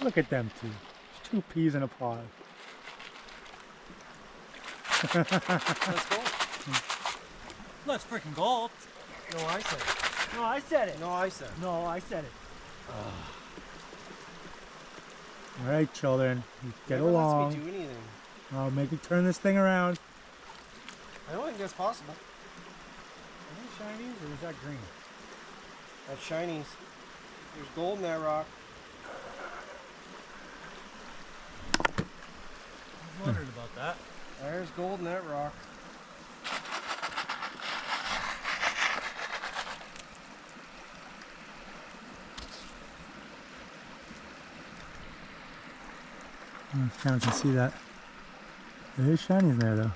Look at them two. There's 2 peas in a pod. That's gold. That's freaking gold. No, I said it. No, I said it. No, I said it. No, I said it. All right, children, you get Never along. lets me do anything. I'll make you turn this thing around. I don't think that's possible. Are those shinies or is that green? That's shinies. There's gold in that rock. I was wondering about that. There's gold in that rock. I kind of can see that. There is shinies in there though.